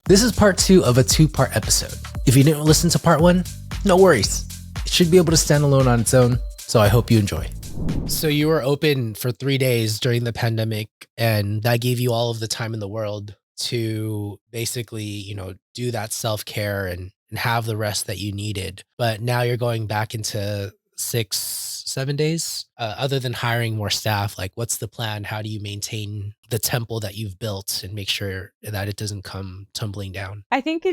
This is part 2 of a 2-part episode. If you didn't listen to part 1, no worries. It should be able to stand alone on its own, so I hope you enjoy. So you were open for 3 days during the pandemic, and that gave you all of the time in the world to basically, do that self-care and have the rest that you needed. But now you're going back into 6-7 days. Other than hiring more staff, like what's the plan? How do you maintain the temple that you've built and make sure that it doesn't come tumbling down? I think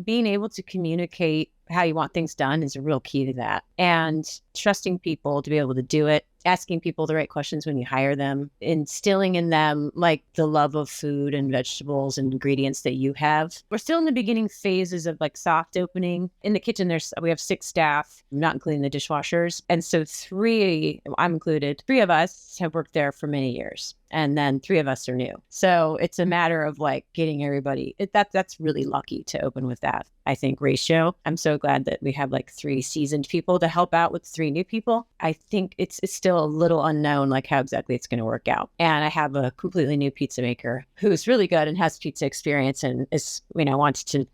being able to communicate how you want things done is a real key to that. And trusting people to be able to do it, asking people the right questions when you hire them, instilling in them like the love of food and vegetables and ingredients that you have. We're still in the beginning phases of like soft opening. In the kitchen, we have 6 staff, not including the dishwashers. And so 3, I'm included, 3 of us have worked there for many years. And then 3 of us are new. So it's a matter of like getting everybody, that's really lucky to open with that, I think, ratio. I'm so glad that we have like 3 seasoned people to help out with 3 new people. I think it's still a little unknown like how exactly it's going to work out. And I have a completely new pizza maker who's really good and has pizza experience and is, wants to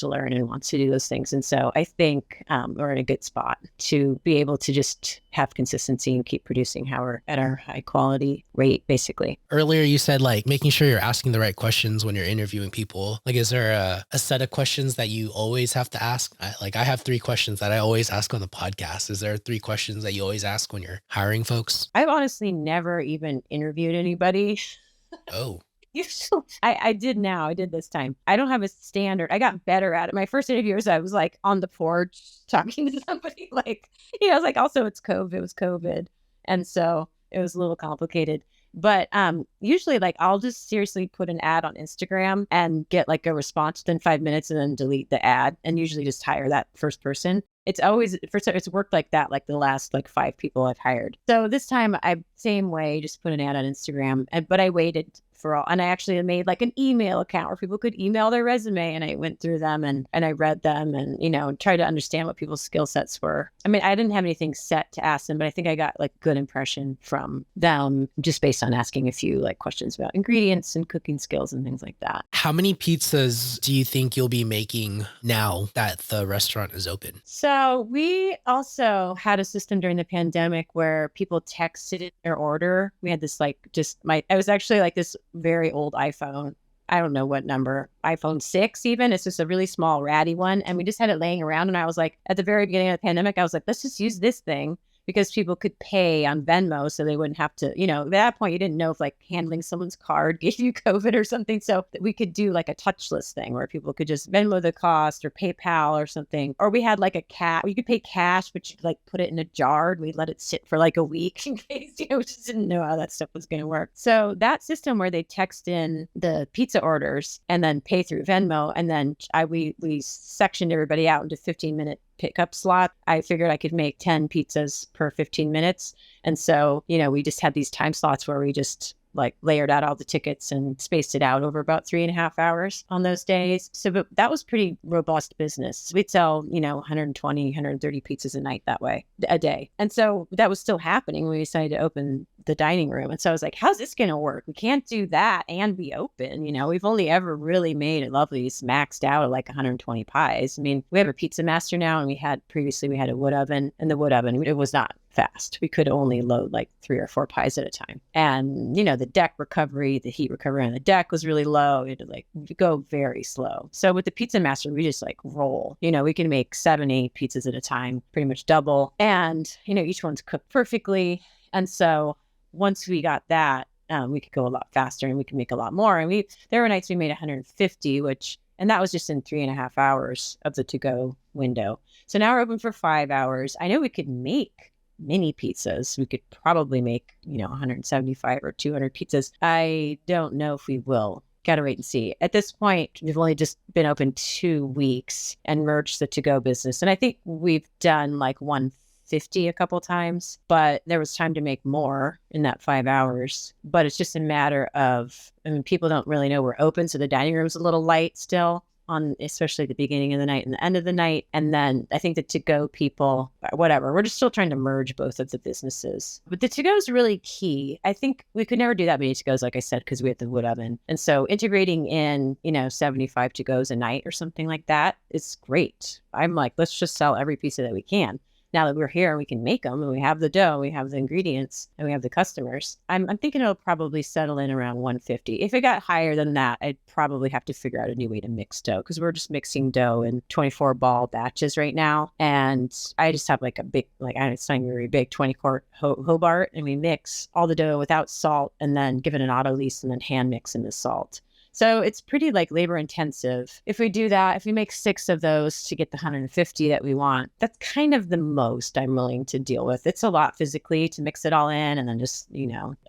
learn and wants to do those things. And so I think we're in a good spot to be able to just have consistency and keep producing how we're at our high quality rate, basically. Earlier, you said like making sure you're asking the right questions when you're interviewing people. Like, is there a set of questions that you always have to ask? I have 3 questions that I always ask on the podcast. Is there 3 questions that you always ask when you're hiring folks? I've honestly never even interviewed anybody. Oh. Usually, I did this time. I don't have a standard. I got better at it. My first interview was I was like on the porch talking to somebody I was like, also it was COVID. And so it was a little complicated. But usually like I'll just seriously put an ad on Instagram and get like a response within 5 minutes and then delete the ad and usually just hire that first person. It's worked like that, like the last 5 people I've hired. So this time same way, just put an ad on Instagram, but I waited and I actually made like an email account where people could email their resume and I went through them and I read them and, tried to understand what people's skill sets were. I mean, I didn't have anything set to ask them, but I think I got like good impression from them just based on asking a few like questions about ingredients and cooking skills and things like that. How many pizzas do you think you'll be making now that the restaurant is open? So we also had a system during the pandemic where people texted their order. We had this it was actually like this very old iPhone. I don't know what number, iPhone 6 even. It's just a really small ratty one. And we just had it laying around. And I was like, at the very beginning of the pandemic, I was like, let's just use this thing because people could pay on Venmo so they wouldn't have to, at that point, you didn't know if like handling someone's card gave you COVID or something. So we could do like a touchless thing where people could just Venmo the cost or PayPal or something. Or we had like you could pay cash, but you'd like put it in a jar and we'd let it sit for like a week in case, we just didn't know how that stuff was going to work. So that system where they text in the pizza orders and then pay through Venmo. And then we sectioned everybody out into 15-minute pickup slot. I figured I could make 10 pizzas per 15 minutes. And so, we just had these time slots where we just like layered out all the tickets and spaced it out over about 3.5 hours on those days. So but that was pretty robust business. We'd sell, 120, 130 pizzas a night a day. And so that was still happening when we decided to open the dining room. And so I was like, how's this going to work? We can't do that and be open. We've only ever really made a Lovely's maxed out at like 120 pies. I mean, we have a pizza master now and previously we had a wood oven, and the wood oven, it was not fast. We could only load like 3 or 4 pies at a time. And, the the heat recovery on the deck was really low. We had to go very slow. So with the pizza master, we just roll, we can make 7, 8 pizzas at a time, pretty much double. And, each one's cooked perfectly. And so once we got that, we could go a lot faster and we could make a lot more. And there were nights we made 150, and that was just in 3.5 hours of the to-go window. So now we're open for 5 hours. I know we could make mini pizzas. We could probably make, 175 or 200 pizzas. I don't know if we will. Got to wait and see. At this point, we've only just been open 2 weeks and merged the to-go business. And I think we've done like 150 a couple times, but there was time to make more in that 5 hours. But it's just a matter of, people don't really know we're open. So the dining room's a little light still. on especially the beginning of the night and the end of the night. And then I think the to-go people, whatever, we're just still trying to merge both of the businesses. But the to-go is really key. I think we could never do that many to-goes, like I said, because we have the wood oven. And so integrating in, 75 to-goes a night or something like that is great. I'm like, let's just sell every pizza that we can. Now that we're here and we can make them and we have the dough, we have the ingredients, and we have the customers, I'm thinking it'll probably settle in around 150. If it got higher than that, I'd probably have to figure out a new way to mix dough because we're just mixing dough in 24 ball batches right now. And I just have like a big, it's not even very big, 20 quart Hobart, and we mix all the dough without salt and then give it an auto lease and then hand mix in the salt. So it's pretty labor intensive. If we do that, if we make 6 of those to get the 150 that we want, that's kind of the most I'm willing to deal with. It's a lot physically to mix it all in. And then just,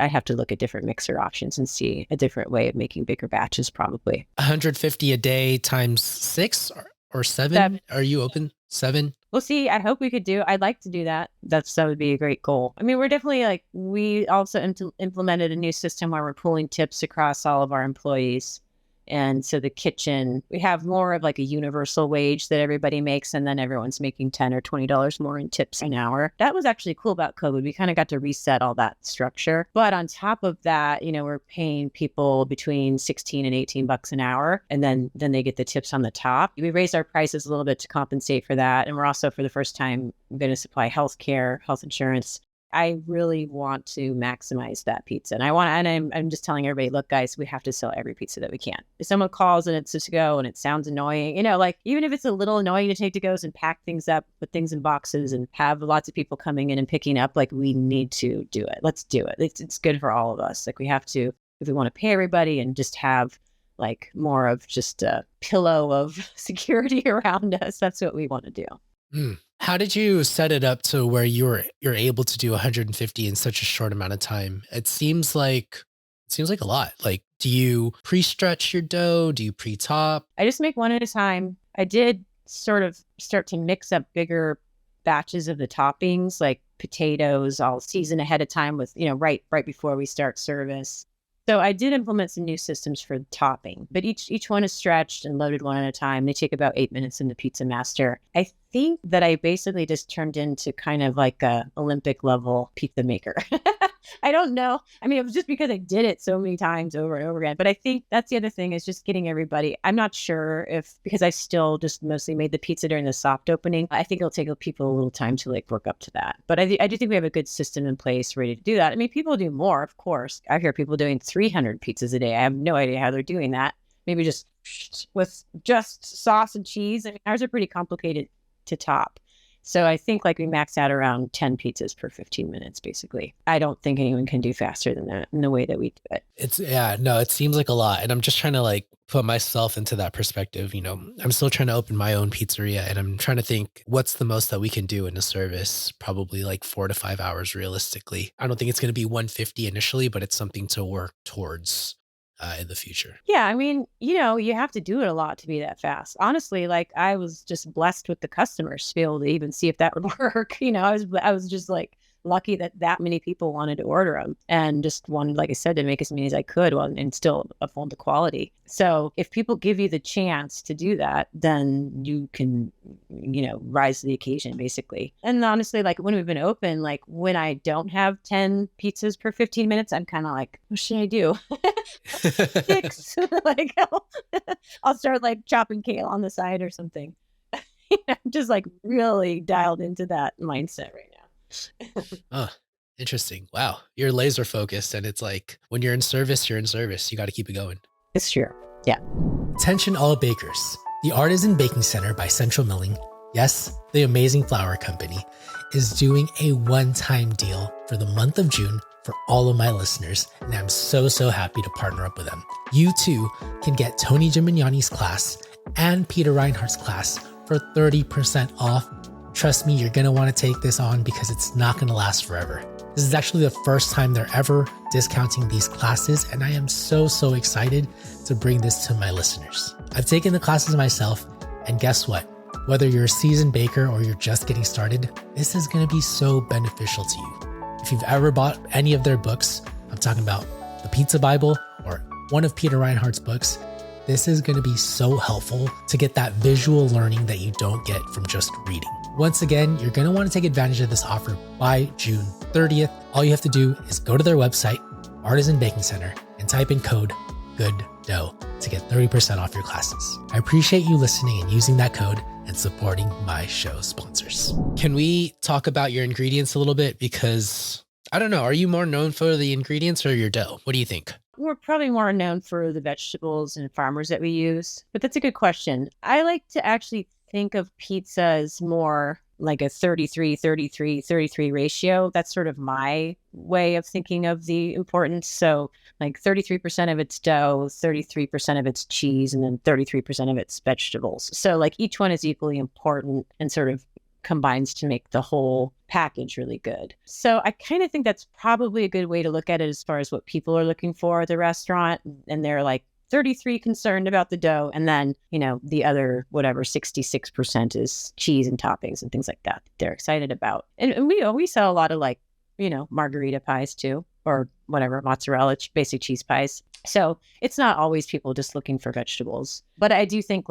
I have to look at different mixer options and see a different way of making bigger batches probably. 150 a day times 6 or 7? Are you open? 7? We'll see. I hope we could I'd like to do that. That would be a great goal. I mean, we're definitely we also implemented a new system where we're pooling tips across all of our employees. And so the kitchen, we have more of a universal wage that everybody makes, and then everyone's making $10 or $20 more in tips an hour. That was actually cool about COVID. We kind of got to reset all that structure. But on top of that, we're paying people between 16 and 18 bucks an hour, and then they get the tips on the top. We raised our prices a little bit to compensate for that. And we're also, for the first time, going to supply health insurance. I really want to maximize that pizza. And I'm just telling everybody, look, guys, we have to sell every pizza that we can. If someone calls and it's to go and it sounds annoying, even if it's a little annoying to take to goes and pack things up, put things in boxes and have lots of people coming in and picking up, we need to do it. Let's do it. It's good for all of us. We have to, if we want to pay everybody and just have more of just a pillow of security around us, that's what we want to do. How did you set it up to where you're able to do 150 in such a short amount of time? It seems like a lot. Do you pre-stretch your dough? Do you pre-top? I just make one at a time. I did sort of start to mix up bigger batches of the toppings, like potatoes. I'll season ahead of time with, right before we start service. So I did implement some new systems for topping, but each one is stretched and loaded one at a time. They take about 8 minutes in the Pizza Master. I think that I basically just turned into kind of like a Olympic level pizza maker. I don't know. I mean, it was just because I did it so many times over and over again. But I think that's the other thing is just getting everybody. I'm not sure because I still just mostly made the pizza during the soft opening. I think it'll take people a little time to work up to that. But I do think we have a good system in place ready to do that. I mean, people do more, of course. I hear people doing 300 pizzas a day. I have no idea how they're doing that. Maybe just with just sauce and cheese. I mean, ours are pretty complicated to top. So I think we max out around 10 pizzas per 15 minutes, basically. I don't think anyone can do faster than that in the way that we do it. It seems like a lot. And I'm just trying to put myself into that perspective. I'm still trying to open my own pizzeria and I'm trying to think what's the most that we can do in a service, probably 4 to 5 hours realistically. I don't think it's going to be 150 initially, but it's something to work towards in the future. Yeah. I mean, you have to do it a lot to be that fast. Honestly, I was just blessed with the customers to be able to even see if that would work. I was just lucky that many people wanted to order them and just wanted, like I said, to make as many as I could and still uphold the quality. So if people give you the chance to do that, then you can, rise to the occasion basically. And honestly, when we've been open, when I don't have 10 pizzas per 15 minutes, I'm kind of what should I do? 6. I'll start chopping kale on the side or something. I'm just really dialed into that mindset right now. Oh, interesting. Wow. You're laser focused and it's when you're in service, you're in service. You got to keep it going. It's true. Yeah. Attention all bakers. The Artisan Baking Center by Central Milling, yes, the amazing flour company, is doing a one-time deal for the month of June for all of my listeners. And I'm so happy to partner up with them. You too can get Tony Gimignani's class and Peter Reinhardt's class for 30% off. Trust me, you're going to want to take this on because it's not going to last forever. This is actually the first time they're ever discounting these classes, and I am so excited to bring this to my listeners. I've taken the classes myself, and guess what? Whether you're a seasoned baker or you're just getting started, this is going to be so beneficial to you. If you've ever bought any of their books, I'm talking about the Pizza Bible or one of Peter Reinhardt's books, This is going to be so helpful to get that visual learning that you don't get from just reading. Once again, you're going to want to take advantage of this offer by June 30th. All you have to do is go to their website, Artisan Baking Center, and type in code GOODDOUGH to get 30% off your classes. I appreciate you listening and using that code and supporting my show sponsors. Can we talk about your ingredients a little bit? Because I don't know, are you more known for the ingredients or your dough? What do you think? We're probably more known for the vegetables and farmers that we use, but that's a good question. I like to actually think of pizza as more like a 33 ratio. That's sort of my way of thinking of the importance. So like 33% of its dough, 33% of its cheese, and then 33% of its vegetables. So like each one is equally important and sort of combines to make the whole package really good. So I kind of think that's probably a good way to look at it as far as what people are looking for at the restaurant. And they're like 33 concerned about the dough. And then, the other, whatever, 66% is cheese and toppings and things like that they're excited about. And we sell a lot of margarita pies too, or whatever, mozzarella, basic cheese pies. So it's not always people just looking for vegetables. But I do think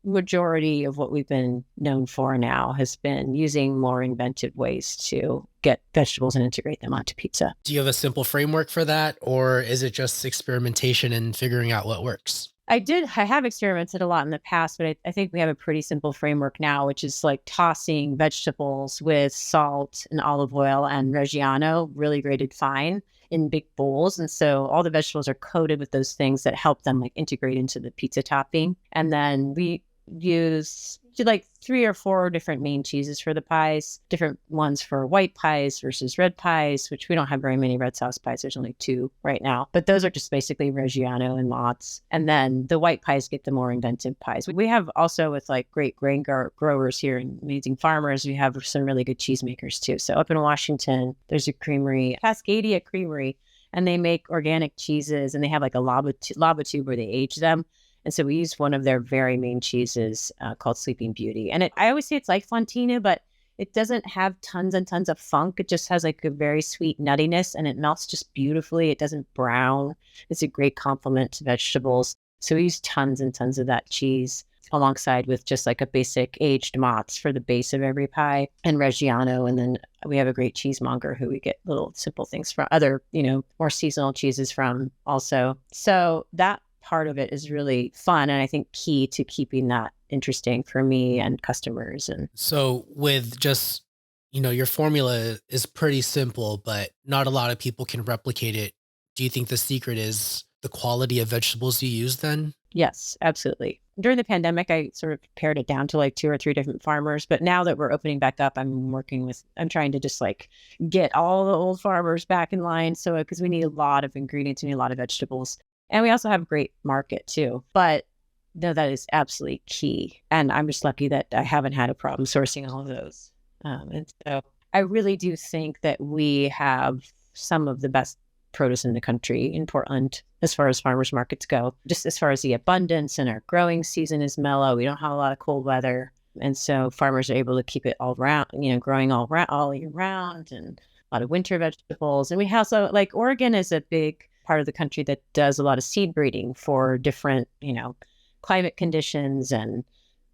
majority of what we've been known for now has been using more inventive ways to get vegetables and integrate them onto pizza. Do you have a simple framework for that, or is it just experimentation and figuring out what works? I have experimented a lot in the past, but I think we have a pretty simple framework now, which is like tossing vegetables with salt and olive oil and Reggiano, really grated fine, in big bowls. And so all the vegetables are coated with those things that help them integrate into the pizza topping. And then we use 3 or 4 different main cheeses for the pies, different ones for white pies versus red pies, which we don't have very many red sauce pies. There's only 2 right now, but those are just basically Reggiano and Mott's. And then the white pies get the more inventive pies. We have also with great grain growers here and amazing farmers, we have some really good cheesemakers too. So up in Washington, there's a creamery, Cascadia Creamery, and they make organic cheeses, and they have a lava tube where they age them. And so we use one of their very main cheeses called Sleeping Beauty. And I always say it's like Fontina, but it doesn't have tons and tons of funk. It just has a very sweet nuttiness, and it melts just beautifully. It doesn't brown. It's a great complement to vegetables. So we use tons and tons of that cheese alongside with just a basic aged Mott's for the base of every pie, and Reggiano. And then we have a great cheesemonger who we get little simple things from, other, more seasonal cheeses from also. So that part of it is really fun, and I think key to keeping that interesting for me and customers. And so with just, your formula is pretty simple, but not a lot of people can replicate it. Do you think the secret is the quality of vegetables you use then? Yes, absolutely. During the pandemic, I sort of pared it down to 2 or 3 different farmers. But now that we're opening back up, I'm trying to just get all the old farmers back in line. So, because we need a lot of ingredients, we need a lot of vegetables. And we also have a great market too. But no, that is absolutely key. And I'm just lucky that I haven't had a problem sourcing all of those. And so I really do think that we have some of the best produce in the country in Portland as far as farmers markets go. Just as far as the abundance, and our growing season is mellow. We don't have a lot of cold weather. And so farmers are able to keep it all round, growing all year round, and a lot of winter vegetables. And we also, Oregon is a big part of the country that does a lot of seed breeding for different, climate conditions and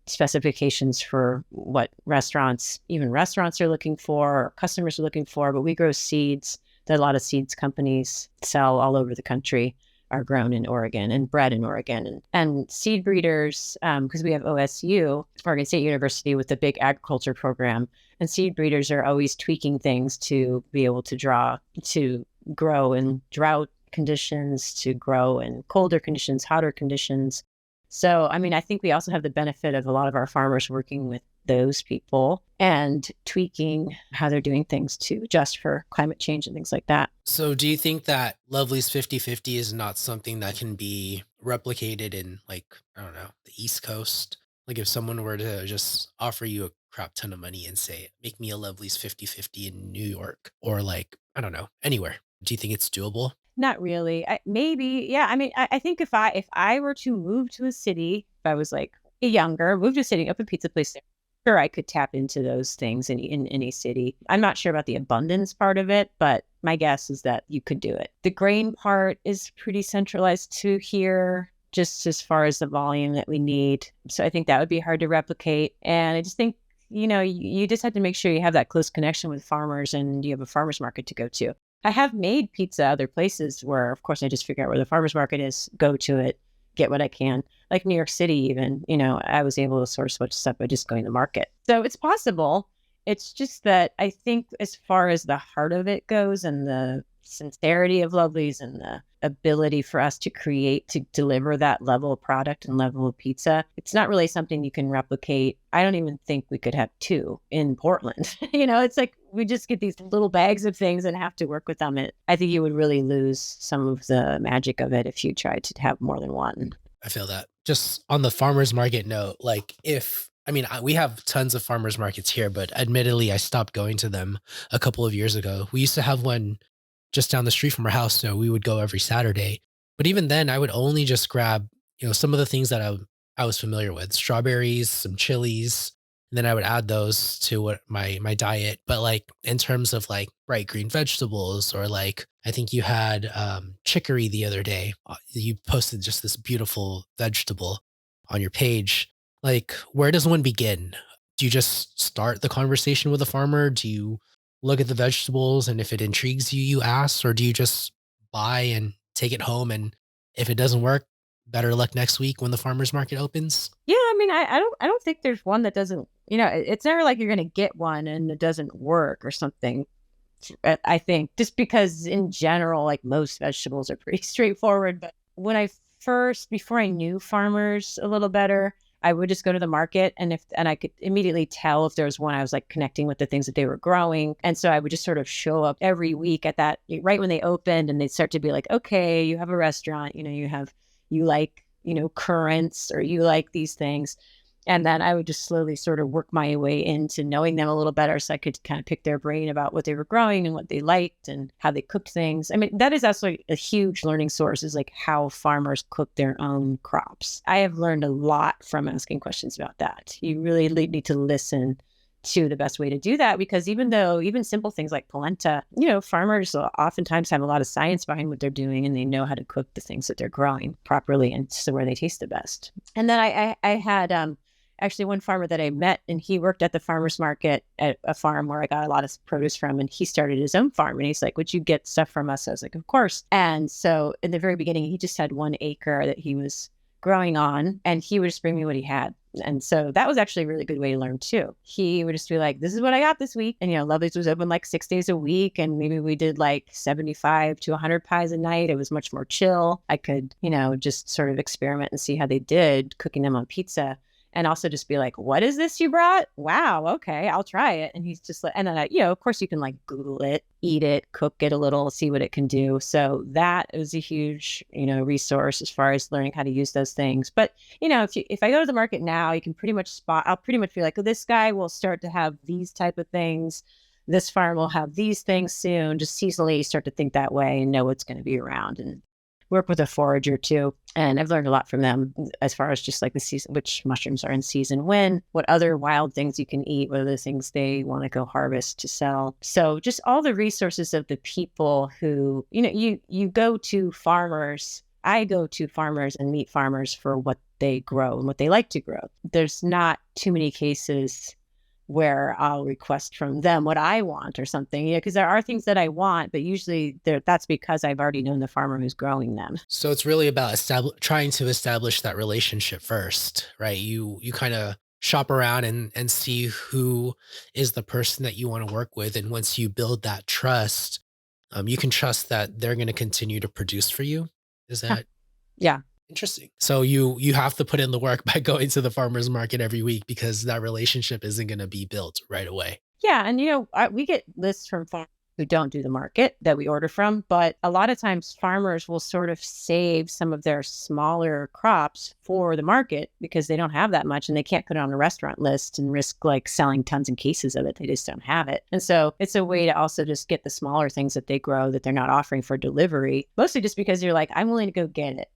specifications for what restaurants are looking for, or customers are looking for. But we grow seeds that a lot of seeds companies sell all over the country, are grown in Oregon and bred in Oregon. And seed breeders, because we have OSU, Oregon State University, with the big agriculture program, and seed breeders are always tweaking things to be able to grow in drought conditions, to grow in colder conditions, hotter conditions. So, I think we also have the benefit of a lot of our farmers working with those people and tweaking how they're doing things to adjust for climate change and things like that. So do you think that Lovely's 50/50 is not something that can be replicated in I don't know, the East Coast? If someone were to just offer you a crap ton of money and say, make me a Lovely's 50/50 in New York, or I don't know, anywhere. Do you think it's doable? Not really. Maybe. Yeah. I think if I were to move to a city, if I was younger, move to a city, open a pizza place there, sure, I could tap into those things in any city. I'm not sure about the abundance part of it, but my guess is that you could do it. The grain part is pretty centralized to here. just as far as the volume that we need. So I think that would be hard to replicate. And I just think, you just have to make sure you have that close connection with farmers and you have a farmer's market to go to. I have made pizza other places where, of course, I just figure out where the farmer's market is, go to it, get what I can. Like New York City, even, I was able to source much stuff by just going to market. So it's possible. It's just that I think as far as the heart of it goes and the sincerity of Lovely's and the ability for us to create, to deliver that level of product and level of pizza, it's not really something you can replicate. I don't even think we could have two in Portland. It's like we just get these little bags of things and have to work with them. I think you would really lose some of the magic of it if you tried to have more than one. I feel that. Just on the farmer's market note, like we have tons of farmers markets here, but admittedly, I stopped going to them a couple of years ago. We used to have one just down the street from our house, so we would go every Saturday. But even then, I would only just grab, some of the things that I was familiar with: strawberries, some chilies, and then I would add those to what my diet. But like in terms of like bright green vegetables, or like I think you had chicory the other day. You posted just this beautiful vegetable on your page. Like, where does one begin? Do you just start the conversation with a farmer? Do you look at the vegetables and if it intrigues you, you ask, or do you just buy and take it home? And if it doesn't work, better luck next week when the farmer's market opens? Yeah, I mean, I don't think there's one that doesn't, it's never like you're going to get one and it doesn't work or something. I think just because in general, like most vegetables are pretty straightforward. But when before I knew farmers a little better, I would just go to the market and I could immediately tell if there was one I was like connecting with the things that they were growing. And so I would just sort of show up every week at that right when they opened, and they'd start to be like, okay, you have a restaurant, you like, currants, or you like these things. And then I would just slowly sort of work my way into knowing them a little better so I could kind of pick their brain about what they were growing and what they liked and how they cooked things. I mean, that is actually a huge learning source, is like how farmers cook their own crops. I have learned a lot from asking questions about that. You really need to listen to the best way to do that, because even simple things like polenta, farmers oftentimes have a lot of science behind what they're doing, and they know how to cook the things that they're growing properly and so where they taste the best. And then I had actually one farmer that I met, and he worked at the farmer's market at a farm where I got a lot of produce from, and he started his own farm, and he's like, would you get stuff from us? I was like, of course. And so in the very beginning, he just had 1 acre that he was growing on, and he would just bring me what he had. And so that was actually a really good way to learn too. He would just be like, this is what I got this week. And, Lovely's was open like 6 days a week. And maybe we did like 75 to 100 pies a night. It was much more chill. I could, just sort of experiment and see how they did cooking them on pizza. And also just be like, what is this you brought? Wow. Okay. I'll try it. And he's just like, and then, of course you can like Google it, eat it, cook it a little, see what it can do. So that is a huge, resource as far as learning how to use those things. But, if I go to the market now, you can pretty much I'll pretty much be like, oh, this guy will start to have these type of things. This farm will have these things soon. Just seasonally start to think that way and know what's going to be around, and work with a forager too. And I've learned a lot from them as far as just like the season, which mushrooms are in season when, what other wild things you can eat, what are the things they want to go harvest to sell. So just all the resources of the people who, you go to farmers. I go to farmers and meet farmers for what they grow and what they like to grow. There's not too many cases where I'll request from them what I want or something, because there are things that I want, but usually that's because I've already known the farmer who's growing them. So it's really about trying to establish that relationship first, right? You kind of shop around and see who is the person that you want to work with. And once you build that trust, you can trust that they're going to continue to produce for you. Is that Yeah. interesting? So you have to put in the work by going to the farmer's market every week, because that relationship isn't going to be built right away. Yeah. And, we get lists from farmers who don't do the market that we order from, but a lot of times farmers will sort of save some of their smaller crops for the market because they don't have that much and they can't put it on a restaurant list and risk like selling tons and cases of it. They just don't have it. And so it's a way to also just get the smaller things that they grow that they're not offering for delivery, mostly just because you're like, I'm willing to go get it.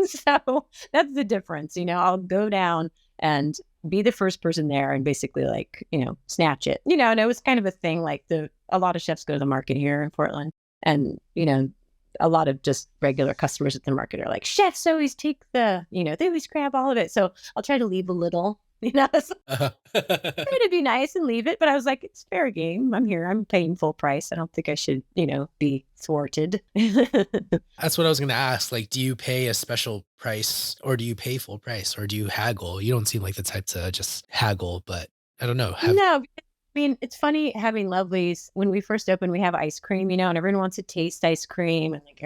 So that's the difference. I'll go down and be the first person there and basically like, snatch it, and it was kind of a thing like a lot of chefs go to the market here in Portland, and, a lot of just regular customers at the market are like, chefs always take they always grab all of it. So I'll try to leave a little, so try to be nice and leave it. But I was like, it's fair game. I'm here. I'm paying full price. I don't think I should, be thwarted. That's what I was going to ask. Like, do you pay a special price or do you pay full price or do you haggle? You don't seem like the type to just haggle, but I don't know. No, I mean, it's funny having Lovely's. When we first opened, we have ice cream, and everyone wants to taste ice cream. And like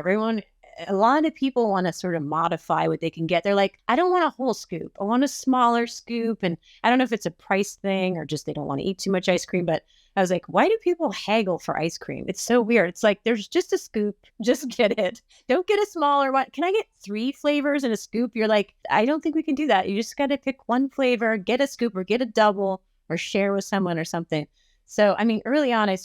a lot of people want to sort of modify what they can get. They're like, I don't want a whole scoop. I want a smaller scoop. And I don't know if it's a price thing or just they don't want to eat too much ice cream. But I was like, why do people haggle for ice cream? It's so weird. It's like, there's just a scoop. Just get it. Don't get a smaller one. Can I get 3 flavors in a scoop? You're like, I don't think we can do that. You just got to pick one flavor, get a scoop or get a double or share with someone or something. So, I mean, early on,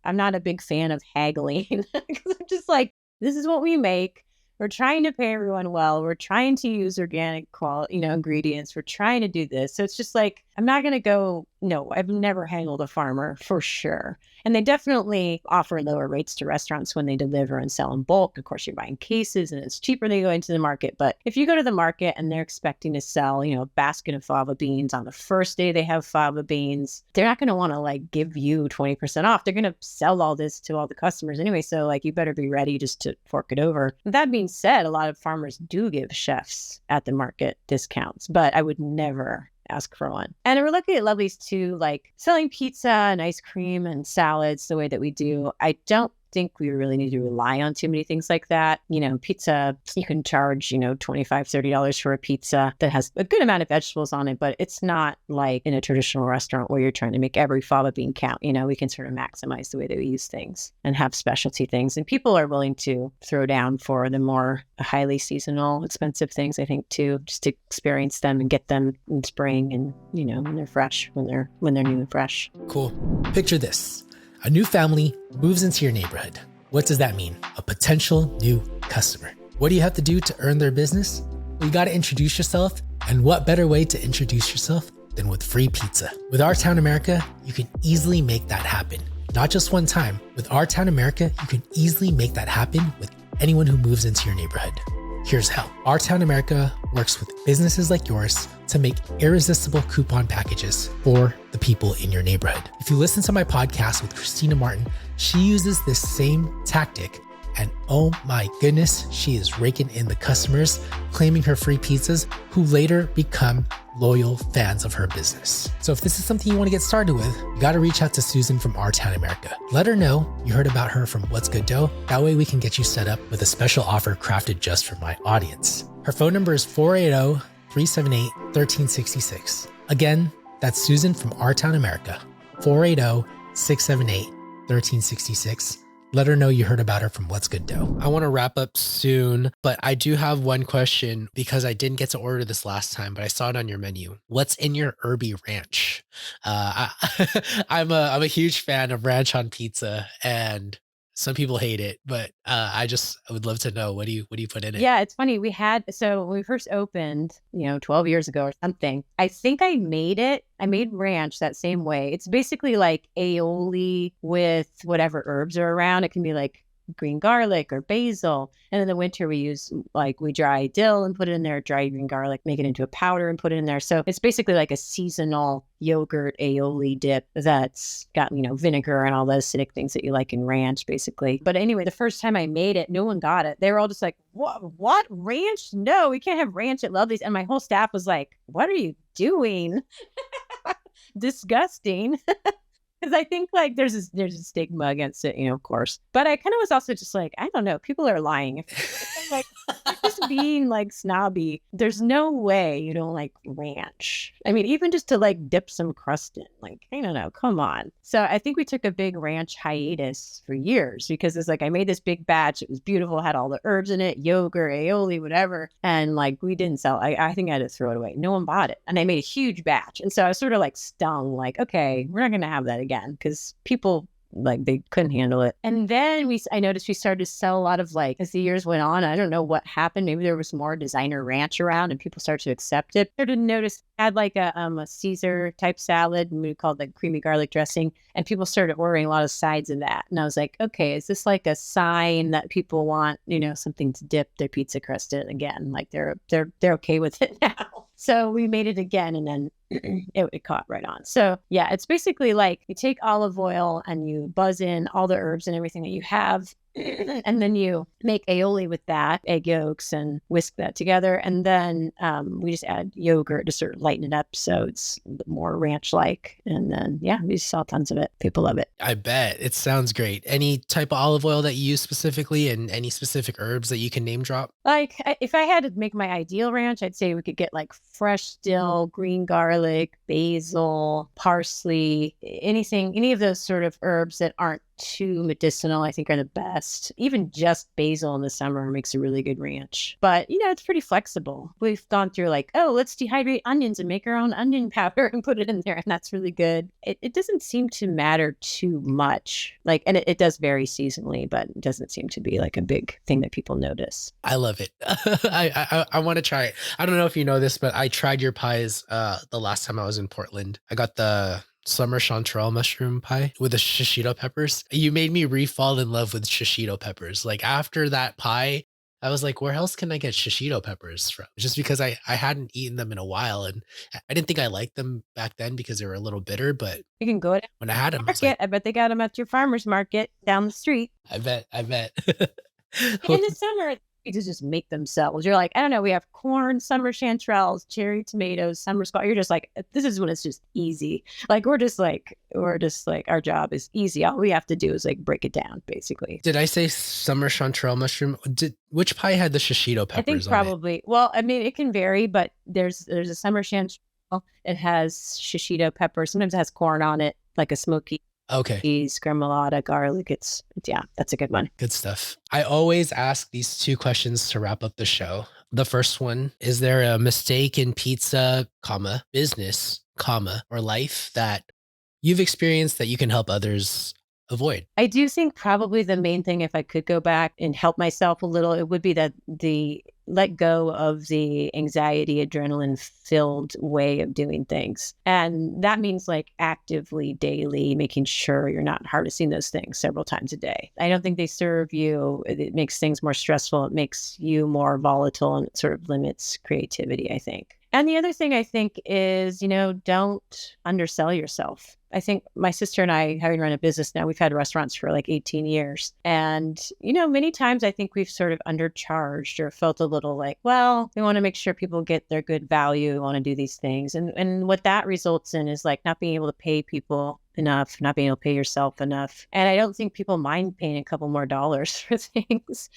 I'm not a big fan of haggling because I'm just like, this is what we make. We're trying to pay everyone well. We're trying to use organic quality, ingredients. We're trying to do this. So it's just like, I'm not going to go, no, I've never haggled a farmer for sure. And they definitely offer lower rates to restaurants when they deliver and sell in bulk. Of course, you're buying cases and it's cheaper than going to the market. But if you go to the market and they're expecting to sell, a basket of fava beans on the first day they have fava beans, they're not going to want to like give you 20% off. They're going to sell all this to all the customers anyway. So like, you better be ready just to fork it over. That being said, a lot of farmers do give chefs at the market discounts, but I would never ask for one. And we're looking at Lovely's too, like selling pizza and ice cream and salads the way that we do. I don't think we really need to rely on too many things like that. Pizza, you can charge, $25, $30 for a pizza that has a good amount of vegetables on it, but it's not like in a traditional restaurant where you're trying to make every fava bean count. We can sort of maximize the way that we use things and have specialty things. And people are willing to throw down for the more highly seasonal, expensive things, I think, too, just to experience them and get them in spring and, when they're fresh, when they're new and fresh. Cool. Picture this. A new family moves into your neighborhood. What does that mean? A potential new customer. What do you have to do to earn their business? Well, you got to introduce yourself. And what better way to introduce yourself than with free pizza? With Our Town America, you can easily make that happen. Not just one time. With Our Town America, you can easily make that happen with anyone who moves into your neighborhood. Here's how. Our Town America works with businesses like yours to make irresistible coupon packages for the people in your neighborhood. If you listen to my podcast with Christina Martin, she uses this same tactic, and oh my goodness, she is raking in the customers, claiming her free pizzas, who later become loyal fans of her business. So if this is something you want to get started with, you got to reach out to Susan from Our Town America. Let her know you heard about her from What's Good Dough. That way we can get you set up with a special offer crafted just for my audience. Her phone number is 480-378-1366. Again, that's Susan from Our Town America, 480-678-1366. Let her know you heard about her from What's Good Dough. I want to wrap up soon, but I do have one question because I didn't get to order this last time, but I saw it on your menu. What's in your Irby Ranch? I'm a huge fan of ranch on pizza, and some people hate it, but I would love to know, what do you put in it? Yeah, it's funny. When we first opened, 12 years ago or something, I think I made ranch that same way. It's basically like aioli with whatever herbs are around. It can be like green garlic or basil. And in the winter, we dry dill and put it in there, dry green garlic, make it into a powder and put it in there. So it's basically like a seasonal yogurt aioli dip that's got, vinegar and all the acidic things that you like in ranch, basically. But anyway, the first time I made it, no one got it. They were all just like, what ranch? No, we can't have ranch at Lovely's. And my whole staff was like, what are you doing? Disgusting. Because I think like there's a stigma against it, of course. But I kind of was also just like, I don't know, people are lying. If like just being like snobby, there's no way you don't like ranch. I mean, even just to like dip some crust in, like, I don't know, come on. So I think we took a big ranch hiatus for years because it's like I made this big batch. It was beautiful, had all the herbs in it, yogurt, aioli, whatever. And like we didn't sell. I think I had to throw it away. No one bought it. And I made a huge batch. And so I was sort of like stung, like, okay, we're not going to have that again because people like they couldn't handle it. And then I noticed we started to sell a lot of like, as the years went on, I don't know what happened. Maybe there was more designer ranch around and people started to accept it. I started to notice had like a Caesar type salad, and we called like creamy garlic dressing, and people started ordering a lot of sides of that. And I was like, okay, is this like a sign that people want, something to dip their pizza crust in again? Like they're okay with it now. So we made it again, and then it caught right on. So yeah, it's basically like you take olive oil and you buzz in all the herbs and everything that you have. And then you make aioli with that, egg yolks, and whisk that together. And then we just add yogurt to sort of lighten it up so it's more ranch-like. And then, yeah, we just sell tons of it. People love it. I bet. It sounds great. Any type of olive oil that you use specifically, and any specific herbs that you can name drop? Like if I had to make my ideal ranch, I'd say we could get like fresh dill, green garlic, basil, parsley, any of those sort of herbs that aren't too medicinal, I think are the best. Even just basil in the summer makes a really good ranch. But, it's pretty flexible. We've gone through like, oh, let's dehydrate onions and make our own onion powder and put it in there. And that's really good. It doesn't seem to matter too much. Like, and it does vary seasonally, but it doesn't seem to be like a big thing that people notice. I love it. I want to try it. I don't know if you know this, but I tried your pies the last time I was in Portland. I got the summer chanterelle mushroom pie with the shishito peppers. You made me re-fall in love with shishito peppers. Like after that pie, I was like, where else can I get shishito peppers from? Just because I hadn't eaten them in a while, and I didn't think I liked them back then because they were a little bitter, but you can go to when I had them, I bet they got them at your farmer's market down the street. I bet. In the summer, you just make themselves. You're like, I don't know, we have corn, summer chanterelles, cherry tomatoes, summer squash. You're just like, this is when it's just easy. Like we're just like our job is easy. All we have to do is like break it down, basically. Did I say summer chanterelle mushroom? Which pie had the shishito peppers? I think probably. Well, I mean, it can vary, but there's a summer chanterelle. It has shishito pepper. Sometimes it has corn on it, like a smoky. Okay. Cheese, gremolata, garlic. Yeah, that's a good one. Good stuff. I always ask these two questions to wrap up the show. The first one, is there a mistake in pizza, business, or life that you've experienced that you can help others avoid? I do think probably the main thing, if I could go back and help myself a little, it would be that the let go of the anxiety, adrenaline filled way of doing things. And that means like actively, daily, making sure you're not harnessing those things several times a day. I don't think they serve you. It makes things more stressful. It makes you more volatile, and it sort of limits creativity, I think. And the other thing I think is, don't undersell yourself. I think my sister and I, having run a business now, we've had restaurants for like 18 years. And, many times I think we've sort of undercharged or felt a little like, well, we want to make sure people get their good value. We want to do these things. And what that results in is like not being able to pay people enough, not being able to pay yourself enough. And I don't think people mind paying a couple more dollars for things.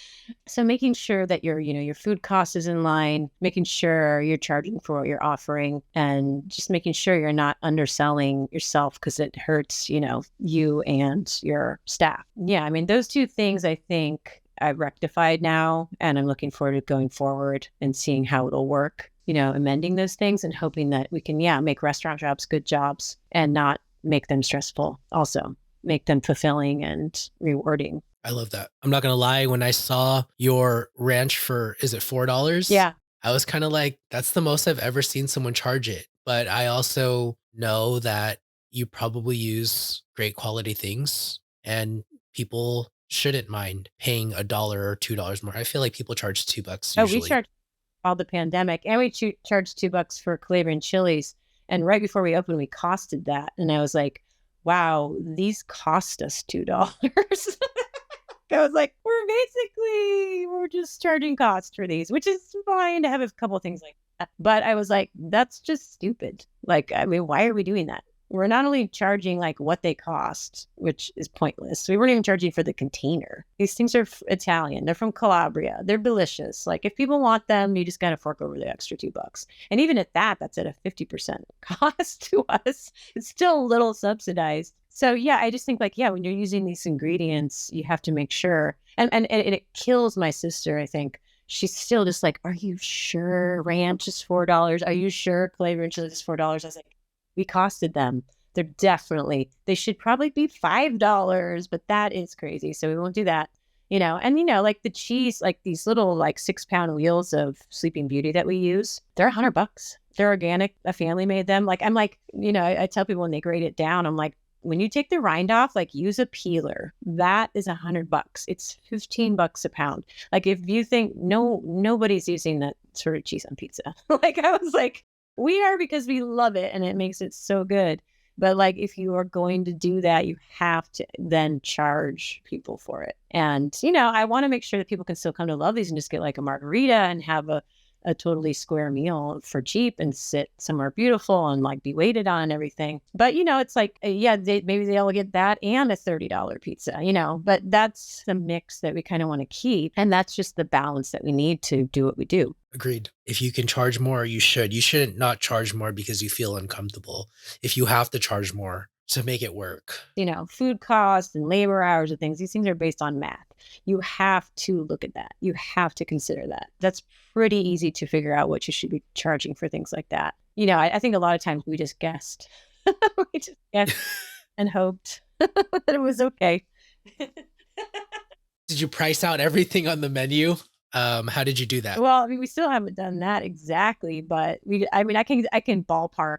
So making sure that your food cost is in line, making sure you're charging for what you're offering, and just making sure you're not underselling yourself because it hurts, you and your staff. Yeah, I mean, those two things I think I've rectified now, and I'm looking forward to going forward and seeing how it'll work, amending those things and hoping that we can, make restaurant jobs good jobs and not make them stressful. Also make them fulfilling and rewarding. I love that. I'm not going to lie. When I saw your ranch for, is it $4? Yeah. I was kind of like, that's the most I've ever seen someone charge it. But I also know that you probably use great quality things, and people shouldn't mind paying $1 or $2 more. I feel like people charge $2 usually. Oh, we charged all the pandemic, and we charged $2 for Calabrian chilies. And right before we opened, we costed that. And I was like, wow, these cost us $2. I was like, we're just charging cost for these, which is fine to have a couple of things like that. But I was like, that's just stupid. Like, I mean, why are we doing that? We're not only charging like what they cost, which is pointless. We weren't even charging for the container. These things are Italian. They're from Calabria. They're delicious. Like if people want them, you just got to fork over the extra $2. And even at that, that's at a 50% cost to us. It's still a little subsidized. So yeah, I just think like, when you're using these ingredients, you have to make sure. And it kills my sister, I think. She's still just like, are you sure ranch is $4? Are you sure Calabrian chili is $4? I was like, we costed them They should probably be $5, but that is crazy. So we won't do that. And like the cheese, like these little like 6-pound wheels of Sleeping Beauty that we use, they're $100. They're organic. A family made them. Like, I'm like, I tell people when they grade it down, I'm like, when you take the rind off, like use a peeler. That is $100. It's $15 a pound. Like if you think nobody's using that sort of cheese on pizza. Like I was like, we are, because we love it and it makes it so good. But like, if you are going to do that, you have to then charge people for it. And, I want to make sure that people can still come to love these and just get like a margarita and have a totally square meal for cheap and sit somewhere beautiful and like be waited on and everything. But, it's like, maybe they'll get that and a $30 pizza, but that's the mix that we kind of want to keep. And that's just the balance that we need to do what we do. Agreed. If you can charge more, you should. You shouldn't not charge more because you feel uncomfortable. If you have to charge more to make it work. Food costs and labor hours and things, these things are based on math. You have to look at that. You have to consider that. That's pretty easy to figure out what you should be charging for things like that. I think a lot of times we just guessed. We just guessed and hoped that it was okay. Did you price out everything on the menu? How did you do that? Well, we still haven't done that exactly, but I can ballpark,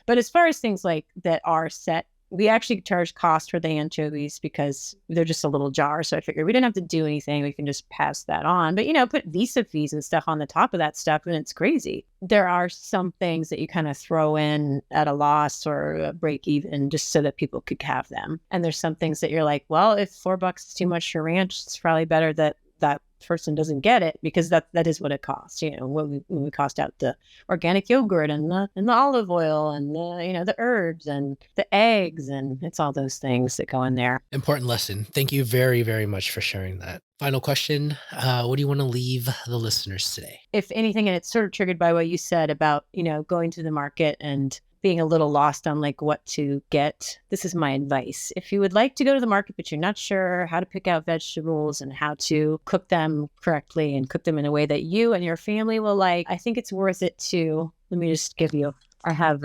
but as far as things like that are set, we actually charge cost for the anchovies because they're just a little jar. So I figured we didn't have to do anything. We can just pass that on, but put Visa fees and stuff on the top of that stuff. And it's crazy. There are some things that you kind of throw in at a loss or a break even just so that people could have them. And there's some things that you're like, well, if $4 is too much for ranch, it's probably better that person doesn't get it, because that is what it costs. When we cost out the organic yogurt and the olive oil and the herbs and the eggs, and it's all those things that go in there. Important lesson. Thank you very, very much for sharing that. Final question. What do you want to leave the listeners today? If anything, and it's sort of triggered by what you said about, going to the market and being a little lost on like what to get, this is my advice. If you would like to go to the market, but you're not sure how to pick out vegetables and how to cook them correctly and cook them in a way that you and your family will like, I think it's worth it to, let me just give you, I have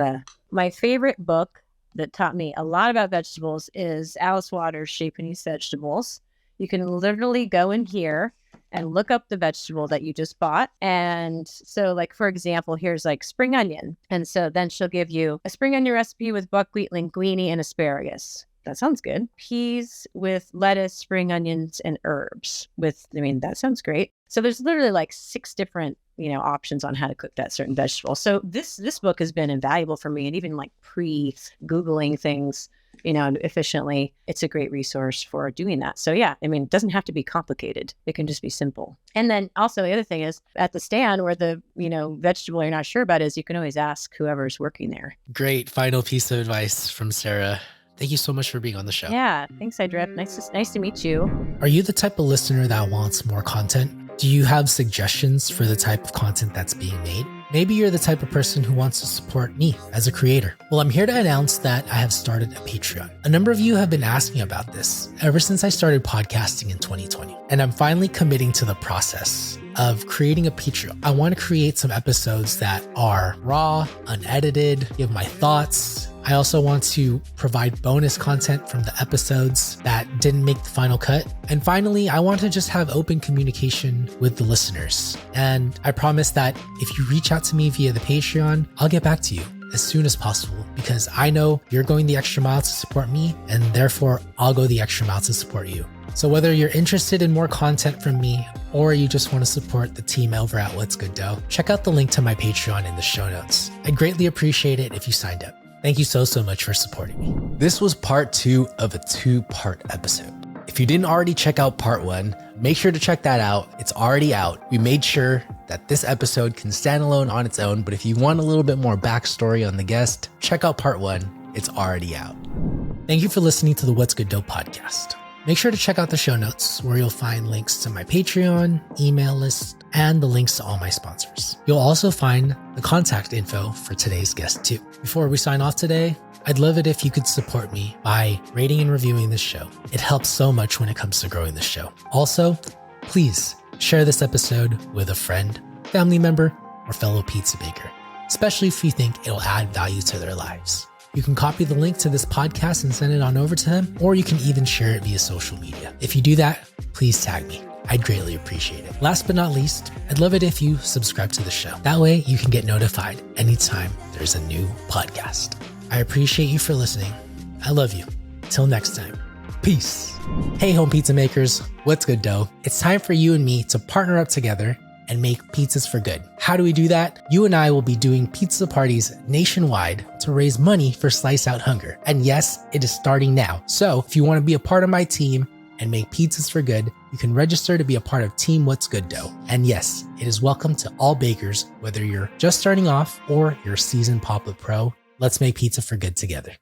my favorite book that taught me a lot about vegetables is Alice Waters' Shape and Use Vegetables. You can literally go in here and look up the vegetable that you just bought. And so like, for example, here's like spring onion. And so then she'll give you a spring onion recipe with buckwheat, linguine, and asparagus. That sounds good. Peas with lettuce, spring onions, and herbs that sounds great. So there's literally like 6 different, options on how to cook that certain vegetable. So this book has been invaluable for me, and even like pre-Googling things, efficiently, it's a great resource for doing that. So yeah, it doesn't have to be complicated. It can just be simple. And then also the other thing is at the stand where the, vegetable you're not sure about is, you can always ask whoever's working there. Great final piece of advice from Sarah. Thank you so much for being on the show. Yeah, thanks, Idrip. Nice to meet you. Are you the type of listener that wants more content? Do you have suggestions for the type of content that's being made? Maybe you're the type of person who wants to support me as a creator. Well, I'm here to announce that I have started a Patreon. A number of you have been asking about this ever since I started podcasting in 2020. And I'm finally committing to the process of creating a Patreon. I want to create some episodes that are raw, unedited, give my thoughts. I also want to provide bonus content from the episodes that didn't make the final cut. And finally, I want to just have open communication with the listeners. And I promise that if you reach out to me via the Patreon, I'll get back to you as soon as possible, because I know you're going the extra mile to support me, and therefore I'll go the extra mile to support you. So whether you're interested in more content from me or you just want to support the team over at What's Good Dough, check out the link to my Patreon in the show notes. I'd greatly appreciate it if you signed up. Thank you so much for supporting me. This was part 2 of a 2-part episode. If you didn't already check out part 1, make sure to check that out. It's already out. We made sure that this episode can stand alone on its own, but if you want a little bit more backstory on the guest, check out part 1. It's already out. Thank you for listening to the What's Good Dough podcast. Make sure to check out the show notes where you'll find links to my Patreon, email list, and the links to all my sponsors. You'll also find the contact info for today's guest too. Before we sign off today, I'd love it if you could support me by rating and reviewing this show. It helps so much when it comes to growing the show. Also, please share this episode with a friend, family member, or fellow pizza baker, especially if you think it'll add value to their lives. You can copy the link to this podcast and send it on over to them, or you can even share it via social media. If you do that, please tag me. I'd greatly appreciate it. Last but not least, I'd love it if you subscribe to the show. That way you can get notified anytime there's a new podcast. I appreciate you for listening. I love you. Till next time. Peace. Hey, home pizza makers. What's good, dough? It's time for you and me to partner up together and make pizzas for good. How do we do that? You and I will be doing pizza parties nationwide to raise money for Slice Out Hunger. And yes, it is starting now. So if you want to be a part of my team and make pizzas for good, you can register to be a part of Team What's Good Dough. And yes, it is welcome to all bakers, whether you're just starting off or you're a seasoned Pop Up Pro. Let's make pizza for good together.